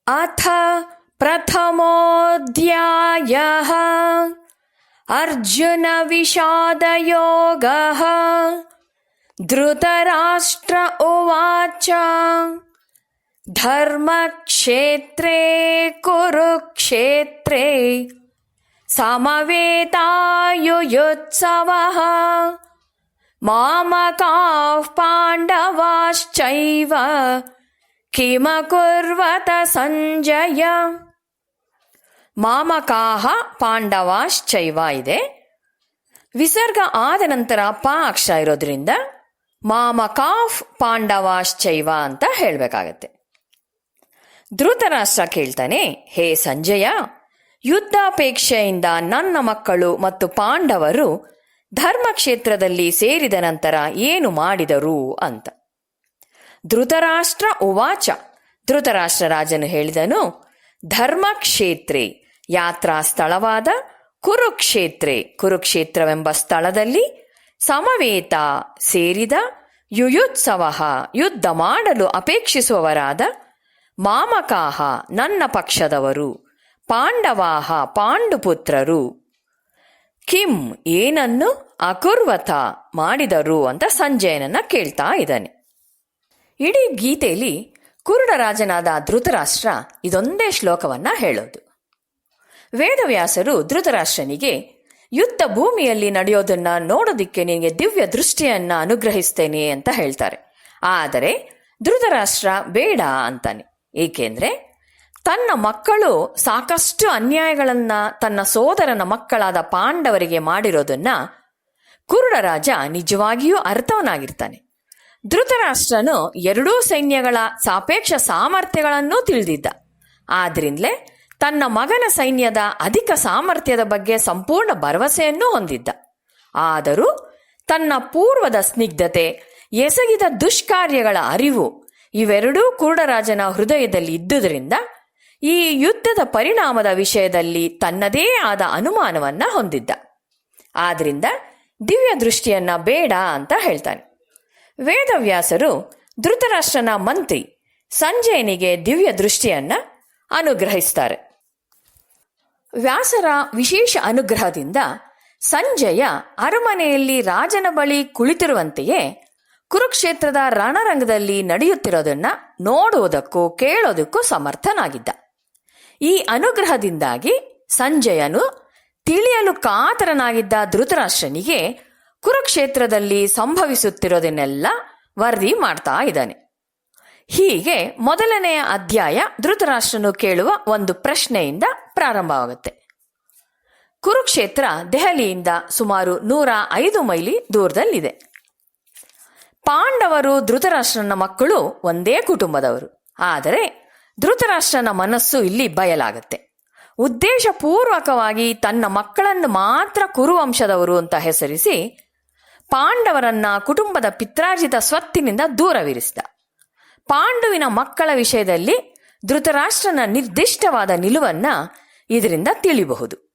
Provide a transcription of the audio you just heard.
ಅಥ ಪ್ರಥಮೋऽಧ್ಯಾಯಃ ಅರ್ಜುನ ವಿಷಾದಯೋಗಃ ಧೃತರಾಷ್ಟ್ರ ಉವಾಚ ಧರ್ಮಕ್ಷೇತ್ರೇ ಕುರುಕ್ಷೇತ್ರೇ ಸಮವೇತಾಯುಯುತ್ಸವಃ ಮಾಮಕಾಃ ಪಾಂಡವಾಶ್ಚೈವ ಕಿಮಕುರ್ವತ ಸಂಜಯ. ಮಾಮಕಾಹ ಪಾಂಡವಾಶ್ಚೈವ ಇದೆ. ವಿಸರ್ಗ ಆದ ನಂತರ ಪ ಅಕ್ಷರ ಇರೋದ್ರಿಂದ ಮಾಮಕಾಫ್ ಪಾಂಡವಾಶ್ಚೈವ ಅಂತ ಹೇಳಬೇಕಾಗತ್ತೆ. ಧೃತರಾಷ್ಟ್ರ ಕೇಳ್ತಾನೆ, ಹೇ ಸಂಜಯ, ಯುದ್ಧಾಪೇಕ್ಷೆಯಿಂದ ನನ್ನ ಮಕ್ಕಳು ಮತ್ತು ಪಾಂಡವರು ಧರ್ಮಕ್ಷೇತ್ರದಲ್ಲಿ ಸೇರಿದ ನಂತರ ಏನು ಮಾಡಿದರು ಅಂತ. ಧೃತರಾಷ್ಟ್ರ ಉವಾಚ, ಧೃತರಾಷ್ಟ್ರ ರಾಜನು ಹೇಳಿದನು, ಧರ್ಮಕ್ಷೇತ್ರೇ ಯಾತ್ರಾ ಸ್ಥಳವಾದ ಕುರುಕ್ಷೇತ್ರೇ ಕುರುಕ್ಷೇತ್ರವೆಂಬ ಸ್ಥಳದಲ್ಲಿ ಸಮವೇತ ಸೇರಿದ ಯುಯುತ್ಸವ ಯುದ್ಧ ಮಾಡಲು ಅಪೇಕ್ಷಿಸುವವರಾದ ಮಾಮಕಾಹ ನನ್ನ ಪಕ್ಷದವರು ಪಾಂಡವಾಹ ಪಾಂಡುಪುತ್ರರು ಕಿಂ ಏನನ್ನು ಅಕುರ್ವತ ಮಾಡಿದರು ಅಂತ ಸಂಜಯನನ್ನ ಕೇಳ್ತಾ ಇದ್ದಾನೆ. ಇಡೀ ಗೀತೆಯಲ್ಲಿ ಕುರುಡರಾಜನಾದ ಧೃತರಾಷ್ಟ್ರ ಇದೊಂದೇ ಶ್ಲೋಕವನ್ನ ಹೇಳೋದು. ವೇದವ್ಯಾಸರು ಧೃತರಾಷ್ಟ್ರನಿಗೆ ಯುದ್ಧ ಭೂಮಿಯಲ್ಲಿ ನಡೆಯೋದನ್ನ ನೋಡೋದಿಕ್ಕೆ ನಿನಗೆ ದಿವ್ಯ ದೃಷ್ಟಿಯನ್ನ ಅನುಗ್ರಹಿಸ್ತೇನೆ ಅಂತ ಹೇಳ್ತಾರೆ. ಆದರೆ ಧೃತರಾಷ್ಟ್ರ ಬೇಡ ಅಂತಾನೆ. ಏಕೆಂದ್ರೆ ತನ್ನ ಮಕ್ಕಳು ಸಾಕಷ್ಟು ಅನ್ಯಾಯಗಳನ್ನ ತನ್ನ ಸೋದರನ ಮಕ್ಕಳಾದ ಪಾಂಡವರಿಗೆ ಮಾಡಿರೋದನ್ನ ಕುರುಡರಾಜ ನಿಜವಾಗಿಯೂ ಅರ್ಥವನಾಗಿರ್ತಾನೆ. ಧೃತರಾಷ್ಟ್ರನು ಎರಡೂ ಸೈನ್ಯಗಳ ಸಾಪೇಕ್ಷ ಸಾಮರ್ಥ್ಯಗಳನ್ನೂ ತಿಳಿದಿದ್ದ. ಆದ್ರಿಂದಲೇ ತನ್ನ ಮಗನ ಸೈನ್ಯದ ಅಧಿಕ ಸಾಮರ್ಥ್ಯದ ಬಗ್ಗೆ ಸಂಪೂರ್ಣ ಭರವಸೆಯನ್ನೂ ಹೊಂದಿದ್ದ. ಆದರೂ ತನ್ನ ಪೂರ್ವದ ಸ್ನಿಗ್ಧತೆ, ಎಸಗಿದ ದುಷ್ಕಾರ್ಯಗಳ ಅರಿವು ಇವೆರಡೂ ಕುರುಡರಾಜನ ಹೃದಯದಲ್ಲಿ ಇದ್ದುದರಿಂದ ಈ ಯುದ್ಧದ ಪರಿಣಾಮದ ವಿಷಯದಲ್ಲಿ ತನ್ನದೇ ಆದ ಅನುಮಾನವನ್ನ ಹೊಂದಿದ್ದ. ಆದ್ರಿಂದ ದಿವ್ಯ ದೃಷ್ಟಿಯನ್ನ ಬೇಡ ಅಂತ ಹೇಳ್ತಾನೆ. ವೇದವ್ಯಾಸರು ಧೃತರಾಷ್ಟ್ರನ ಮಂತ್ರಿ ಸಂಜಯನಿಗೆ ದಿವ್ಯ ದೃಷ್ಟಿಯನ್ನ ಅನುಗ್ರಹಿಸ್ತಾರೆ. ವ್ಯಾಸರ ವಿಶೇಷ ಅನುಗ್ರಹದಿಂದ ಸಂಜಯ ಅರಮನೆಯಲ್ಲಿ ರಾಜನ ಬಳಿ ಕುಳಿತಿರುವಂತೆಯೇ ಕುರುಕ್ಷೇತ್ರದ ರಣರಂಗದಲ್ಲಿ ನಡೆಯುತ್ತಿರೋದನ್ನ ನೋಡುವುದಕ್ಕೂ ಕೇಳೋದಕ್ಕೂ ಸಮರ್ಥನಾಗಿದ್ದ. ಈ ಅನುಗ್ರಹದಿಂದಾಗಿ ಸಂಜಯನು ತಿಳಿಯಲು ಕಾತರನಾಗಿದ್ದ ಧೃತರಾಷ್ಟ್ರನಿಗೆ ಕುರುಕ್ಷೇತ್ರದಲ್ಲಿ ಸಂಭವಿಸುತ್ತಿರೋದನ್ನೆಲ್ಲ ವರದಿ ಮಾಡ್ತಾ ಇದ್ದಾನೆ. ಹೀಗೆ ಮೊದಲನೆಯ ಅಧ್ಯಾಯ ಧೃತರಾಷ್ಟ್ರನು ಕೇಳುವ ಒಂದು ಪ್ರಶ್ನೆಯಿಂದ ಪ್ರಾರಂಭವಾಗುತ್ತೆ. ಕುರುಕ್ಷೇತ್ರ ದೆಹಲಿಯಿಂದ ಸುಮಾರು 105 ಮೈಲಿ ದೂರದಲ್ಲಿದೆ. ಪಾಂಡವರು ಧೃತರಾಷ್ಟ್ರನ ಮಕ್ಕಳು ಒಂದೇ ಕುಟುಂಬದವರು. ಆದರೆ ಧೃತರಾಷ್ಟ್ರನ ಮನಸ್ಸು ಇಲ್ಲಿ ಬಯಲಾಗತ್ತೆ. ಉದ್ದೇಶಪೂರ್ವಕವಾಗಿ ತನ್ನ ಮಕ್ಕಳನ್ನು ಮಾತ್ರ ಕುರುವಂಶದವರು ಅಂತ ಹೆಸರಿಸಿ ಪಾಂಡವರನ್ನ ಕುಟುಂಬದ ಪಿತ್ರಾರ್ಜಿತ ಸ್ವತ್ತಿನಿಂದ ದೂರವಿರಿಸಿದ. ಪಾಂಡುವಿನ ಮಕ್ಕಳ ವಿಷಯದಲ್ಲಿ ಧೃತರಾಷ್ಟ್ರನ ನಿರ್ದಿಷ್ಟವಾದ ನಿಲುವನ್ನ ಇದರಿಂದ ತಿಳಿಯಬಹುದು.